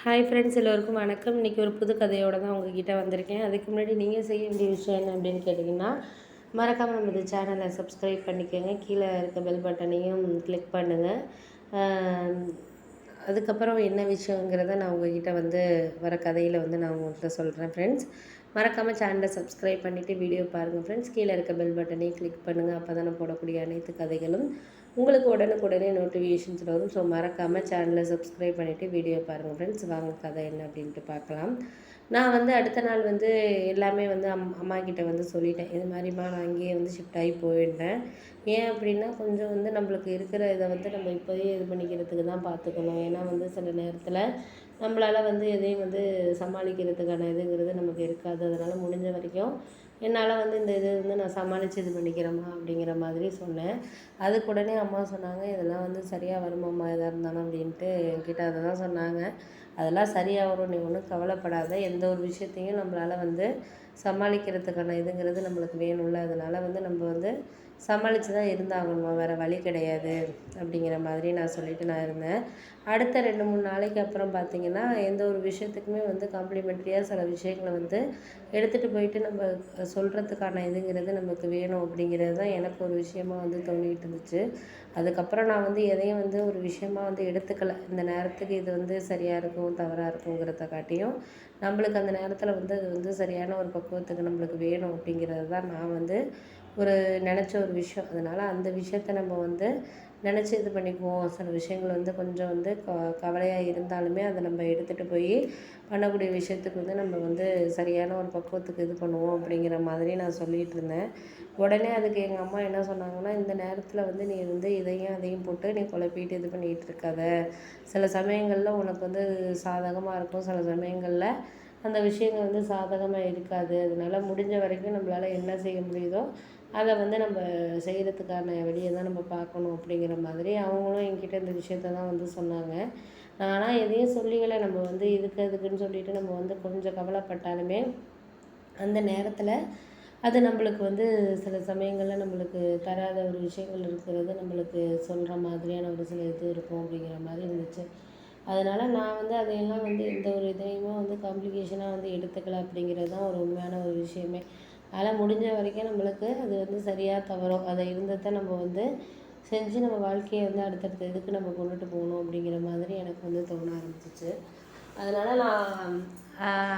Hi friends, எல்லோருக்கும் வணக்கம். இன்றைக்கி ஒரு புது கதையோடு தான் உங்ககிட்ட வந்திருக்கேன். அதுக்கு முன்னாடி நீங்கள் செய்ய வேண்டிய விஷயம் என்ன அப்படின்னு கேட்டிங்கன்னா, மறக்காமல் நம்ம இந்த சேனலை சப்ஸ்கிரைப் பண்ணிக்கோங்க. கீழே இருக்க பெல் பட்டனையும் கிளிக் பண்ணுங்கள். அதுக்கப்புறம் என்ன விஷயங்கிறத நான் உங்ககிட்ட வர கதையில் நான் உங்கள்கிட்ட சொல்கிறேன் ஃப்ரெண்ட்ஸ். மறக்காமல் சேனலை சப்ஸ்கிரைப் பண்ணிவிட்டு வீடியோ பாருங்கள் ஃப்ரெண்ட்ஸ். கீழே இருக்க பெல் பட்டனையும் கிளிக் பண்ணுங்கள். அப்போ தான் நான் போடக்கூடிய அனைத்து கதைகளும் உங்களுக்கு உடனுக்குடனே நோட்டிஃபிகேஷன்ஸ் வரும். ஸோ மறக்காமல் சேனலை சப்ஸ்கிரைப் பண்ணிவிட்டு வீடியோ பாருங்கள் ஃப்ரெண்ட்ஸ். வாங்க கதை என்ன அப்படின்ட்டு பார்க்கலாம். நான் அடுத்த நாள் எல்லாமே அம்மா கிட்ட சொல்லிட்டேன். இது மாதிரிம்மா நான் அங்கேயே ஷிஃப்ட் ஆகி போயிட்டேன். ஏன் அப்படின்னா கொஞ்சம் நம்மளுக்கு இருக்கிற இதை நம்ம இப்போயே இது பண்ணிக்கிறதுக்கு தான் பார்த்துக்கணும். ஏன்னா சில நேரத்தில் நம்மளால் எதையும் சமாளிக்கிறதுக்கான இதுங்கிறது நமக்கு இருக்காது. அதனால் முடிஞ்ச வரைக்கும் என்னால் இந்த இது நான் சமாளித்து இது பண்ணிக்கிறேம்மா அப்படிங்கிற மாதிரி சொன்னேன். அதுக்கு உடனே அம்மா சொன்னாங்க, இதெல்லாம் சரியாக வருமாம்மா எதாக இருந்தாலும் அப்படின்ட்டு என்கிட்ட அதை தான் சொன்னாங்க. அதெல்லாம் சரியாக வரும், நீ ஒன்றும் கவலைப்படாத. எந்த ஒரு விஷயத்தையும் நம்மளால் சமாளிக்கிறதுக்கான இதுங்கிறது நம்மளுக்கு வேணும்ல. அதனால் நம்ம சமாளித்து தான் இருந்தாகணுமா, வேறு வழி கிடையாது அப்படிங்கிற மாதிரி நான் சொல்லிவிட்டு நான் இருந்தேன். அடுத்த 2-3 நாளைக்கு அப்புறம் பார்த்திங்கன்னா, எந்த ஒரு விஷயத்துக்குமே காம்ப்ளிமெண்ட்ரியாக சில விஷயங்களை எடுத்துகிட்டு போயிட்டு நம்ம சொல்கிறதுக்கான இதுங்கிறது நமக்கு வேணும் அப்படிங்கிறது தான் எனக்கு ஒரு விஷயமா தோணிகிட்டு இருந்துச்சு. அதுக்கப்புறம் நான் எதையும் ஒரு விஷயமா எடுத்துக்கலை. இந்த நேரத்துக்கு இது சரியாக இருக்கும் தவறாக இருக்குங்கிறத காட்டியும் நம்மளுக்கு அந்த நேரத்தில் அது சரியான ஒரு பக்குவத்துக்கு நம்மளுக்கு வேணும் அப்படிங்கிறது தான் நான் ஒரு நினச்ச ஒரு விஷயம். அதனால் அந்த விஷயத்த நம்ம நினச்சி இது பண்ணிக்குவோம். சில விஷயங்கள் கொஞ்சம் கவலையாக இருந்தாலுமே அதை நம்ம எடுத்துகிட்டு போய் பண்ணக்கூடிய விஷயத்துக்கு நம்ம சரியான ஒரு பக்குவத்துக்கு இது பண்ணுவோம் அப்படிங்கிற மாதிரி நான் சொல்லிகிட்டு இருந்தேன். உடனே அதுக்கு எங்கள் அம்மா என்ன சொன்னாங்கன்னா, இந்த நேரத்தில் நீ இதையும் அதையும் போட்டு நீ குழப்பிட்டு இது பண்ணிகிட்டு இருக்காத. சில சமயங்களில் உனக்கு சாதகமாக இருக்கும், சில சமயங்களில் அந்த விஷயங்கள் சாதகமாக இருக்காது. அதனால் முடிஞ்ச வரைக்கும் நம்மளால் என்ன செய்ய முடியுதோ அதை நம்ம செய்கிறதுக்கான வழியை தான் நம்ம பார்க்கணும் அப்படிங்கிற மாதிரி அவங்களும் என்கிட்ட இந்த விஷயத்த தான் சொன்னாங்க. ஆனால் எதையும் சொல்லிக்கலை. நம்ம இதுக்கு அதுக்குன்னு சொல்லிட்டு நம்ம கொஞ்சம் கவலைப்பட்டாலுமே அந்த நேரத்தில் அது நம்மளுக்கு சில சமயங்களில் நம்மளுக்கு தராத ஒரு விஷயங்கள் இருக்கிறது நம்மளுக்கு சொல்கிற மாதிரியான ஒரு சில இது இருக்கும் அப்படிங்கிற மாதிரி இருந்துச்சு. அதனால் நான் அதையெல்லாம் எந்த ஒரு இதையுமே காம்ப்ளிகேஷனாக எடுத்துக்கலை அப்படிங்கிறது தான் ஒரு உண்மையான ஒரு விஷயமே. அதனால் முடிஞ்ச வரைக்கும் நம்மளுக்கு அது சரியாக தவறோ அதை இருந்ததை நம்ம செஞ்சு நம்ம வாழ்க்கையை அடுத்தடுத்த இதுக்கு நம்ம கொண்டுட்டு போகணும் அப்படிங்கிற மாதிரி எனக்கு தோண ஆரம்பிச்சிச்சு. அதனால் நான்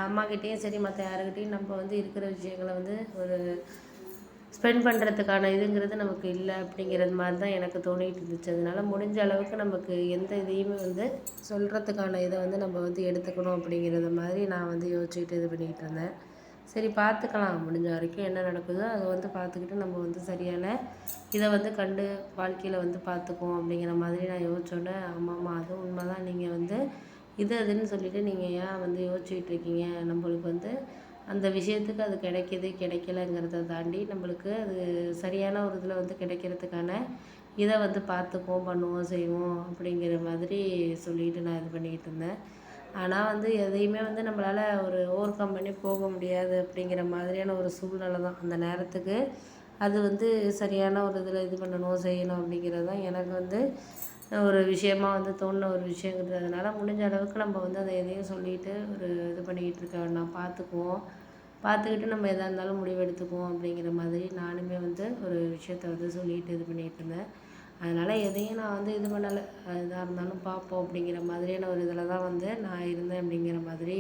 அம்மாக்கிட்டேயும் சரி மற்ற யாருக்கிட்டேயும் நம்ம இருக்கிற விஷயங்களை ஒரு ஸ்பெண்ட் பண்ணுறதுக்கான இதுங்கிறது நமக்கு இல்லை அப்படிங்கிறது மாதிரி தான் எனக்கு தோணிகிட்டு இருந்துச்சு. அதனால் முடிஞ்ச அளவுக்கு நமக்கு எந்த இதையுமே சொல்கிறதுக்கான இதை நம்ம எடுத்துக்கணும் அப்படிங்கிறத மாதிரி நான் யோசிச்சுக்கிட்டு இது பண்ணிக்கிட்டு இருந்தேன். சரி பார்த்துக்கலாம், முடிஞ்ச வரைக்கும் என்ன நடக்குதோ அதை பார்த்துக்கிட்டு நம்ம சரியான இதை கண்டு வாழ்க்கையில் பார்த்துக்குவோம் அப்படிங்கிற மாதிரி நான் யோசிச்சோன்னே, ஆமாம்மா அதுவும் உண்மை தான். நீங்கள் இது அதுன்னு சொல்லிவிட்டு நீங்கள் ஏன் யோசிச்சுக்கிட்டு இருக்கீங்க. நம்மளுக்கு அந்த விஷயத்துக்கு அது கிடைக்கிது கிடைக்கலங்கிறத தாண்டி நம்மளுக்கு அது சரியான ஒரு இதில் கிடைக்கிறதுக்கான இதை பார்த்துக்குவோம், பண்ணுவோம், செய்வோம் அப்படிங்கிற மாதிரி சொல்லிட்டு நான் இது பண்ணிக்கிட்டு இருந்தேன். ஆனால் எதையுமே நம்மளால் ஒரு ஓவர் கம் பண்ணி போக முடியாது அப்படிங்கிற மாதிரியான ஒரு சூழ்நிலை தான். அந்த நேரத்துக்கு அது சரியான ஒரு இதில் இது பண்ணணும், செய்யணும் அப்படிங்கிறது தான் எனக்கு ஒரு விஷயமா தோணின ஒரு விஷயங்கிறதுனால முடிஞ்ச அளவுக்கு நம்ம அதை எதையும் சொல்லிட்டு ஒரு இது பண்ணிக்கிட்டு இருக்க வேண்டாம், பார்த்துக்குவோம், பார்த்துக்கிட்டு நம்ம எதாக இருந்தாலும் முடிவெடுத்துக்குவோம் அப்படிங்கிற மாதிரி நானுமே ஒரு விஷயத்த சொல்லிட்டு இது பண்ணிகிட்டு இருந்தேன். அதனால் எதையும் நான் இது பண்ணலை. எதாக இருந்தாலும் பார்ப்போம் அப்படிங்கிற மாதிரியான ஒரு இதில் தான் நான் இருந்தேன் அப்படிங்கிற மாதிரி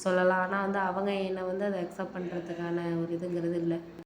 சொல்லலாம். ஆனால் அவங்க என்னை அதை அக்செப்ட் பண்ணுறதுக்கான ஒரு இதுங்கிறது இல்லை.